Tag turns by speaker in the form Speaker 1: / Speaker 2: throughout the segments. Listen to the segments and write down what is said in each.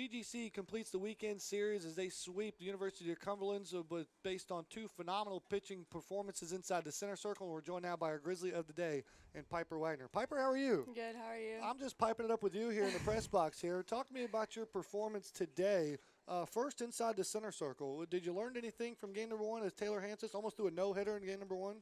Speaker 1: GGC completes the weekend series as they sweep the University of Cumberlands, but based on two phenomenal pitching performances inside the center circle. We're joined now by our Grizzly of the day and Piper Wagner. Piper, how are you?
Speaker 2: Good. How are you?
Speaker 1: I'm just piping it up with you here in the press box here. Talk to me about your performance today. First, inside the center circle, did you learn anything from game number one as Taylor Hansis almost threw a no-hitter in game number one?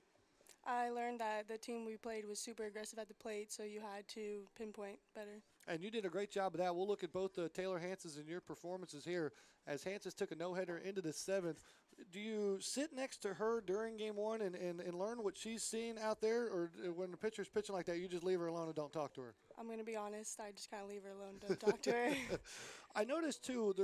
Speaker 2: I learned that the team we played was super aggressive at the plate, so you had to pinpoint better.
Speaker 1: And you did a great job of that. We'll look at both Taylor Hansis and your performances here as Hansis took a no-hitter into the seventh. Do you sit next to her during game one and learn what she's seeing out there, or when the pitcher's pitching like that, you just leave her alone and don't talk to her? I'm
Speaker 2: going to be honest. I just kind of leave her alone and don't talk to her.
Speaker 1: I noticed, too,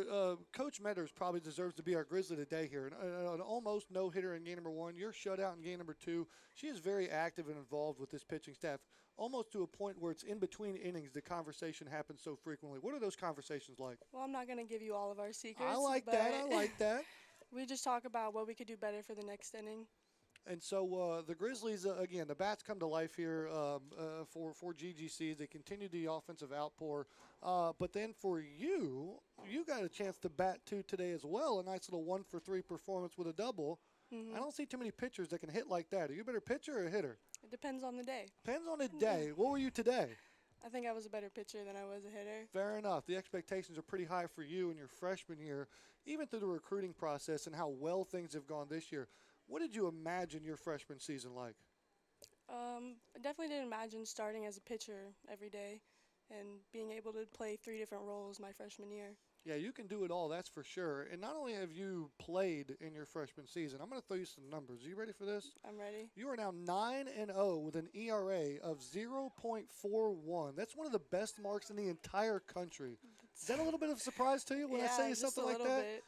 Speaker 1: Coach Metters probably deserves to be our Grizzly today here. An almost no-hitter in game number one. Your shutout in game number two. She is very active and involved with this pitching staff, almost to a point where it's in between innings the conversation happens so frequently. What are those conversations like?
Speaker 2: Well, I'm not going to give you all of our secrets.
Speaker 1: I like that.
Speaker 2: We just talk about what we could do better for the next inning.
Speaker 1: And so the Grizzlies, again, the bats come to life here for GGC. They continue the offensive outpour. But then for you got a chance to bat two today as well, a nice little 1-for-3 performance with a double. I don't see too many pitchers that can hit like that. Are you a better pitcher or a hitter?
Speaker 2: It depends on the day.
Speaker 1: Depends on the day. What were you today?
Speaker 2: I think I was a better pitcher than I was a hitter.
Speaker 1: Fair enough. The expectations are pretty high for you in your freshman year, even through the recruiting process and how well things have gone this year. What did you imagine your freshman season like?
Speaker 2: I definitely didn't imagine starting as a pitcher every day and being able to play 3 different roles my freshman year.
Speaker 1: Yeah, you can do it all, that's for sure. And not only have you played in your freshman season, I'm going to throw you some numbers. Are you ready for this?
Speaker 2: I'm ready.
Speaker 1: You are now 9-0 with an ERA of 0.41. That's one of the best marks in the entire country. Is that a little bit of a surprise to you when I say something like that?
Speaker 2: Bit.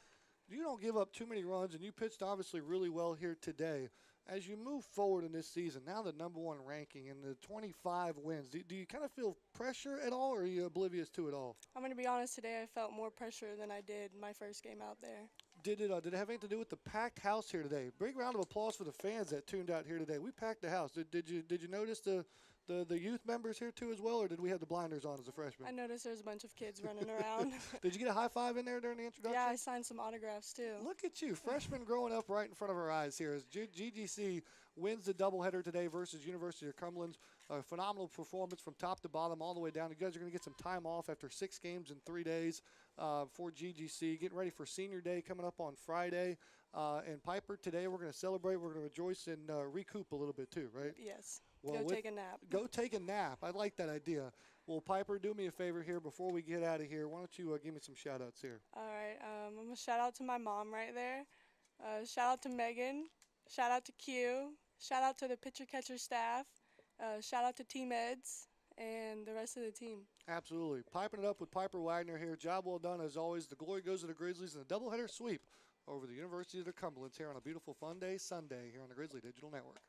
Speaker 1: You don't give up too many runs, and you pitched obviously really well here today. As you move forward in this season, now the #1 ranking and the 25 wins, do you kind of feel pressure at all, or are you oblivious to it all?
Speaker 2: I'm going to be honest, today I felt more pressure than I did my first game out there.
Speaker 1: Did it have anything to do with the packed house here today? Big round of applause for the fans that tuned out here today. We packed the house. Did you notice the youth members here too as well, or did we have the blinders on as a freshman?
Speaker 2: I noticed there was a bunch of kids running around.
Speaker 1: Did you get a high five in there during the introduction?
Speaker 2: Yeah, I signed some autographs too.
Speaker 1: Look at you, freshmen growing up right in front of our eyes here as GGC wins the doubleheader today versus University of Cumberlands. A phenomenal performance from top to bottom all the way down. You guys are going to get some time off after 6 games in 3 days for GGC. Getting ready for senior day coming up on Friday. And Piper, today we're going to celebrate. We're going to rejoice and recoup a little bit too, right?
Speaker 2: Yes.
Speaker 1: Well,
Speaker 2: go take a nap.
Speaker 1: Go take a nap. I like that idea. Well, Piper, do me a favor here before we get out of here. Why don't you give me some shout-outs here?
Speaker 2: All right. I'm going to shout out to my mom right there. Shout out to Megan. Shout out to Q. Shout out to the pitcher-catcher staff. Shout out to Team Eds and the rest of the team.
Speaker 1: Absolutely. Piping it up with Piper Wagner here. Job well done as always. The glory goes to the Grizzlies and a doubleheader sweep over the University of the Cumberlands here on a beautiful fun day Sunday here on the Grizzly Digital Network.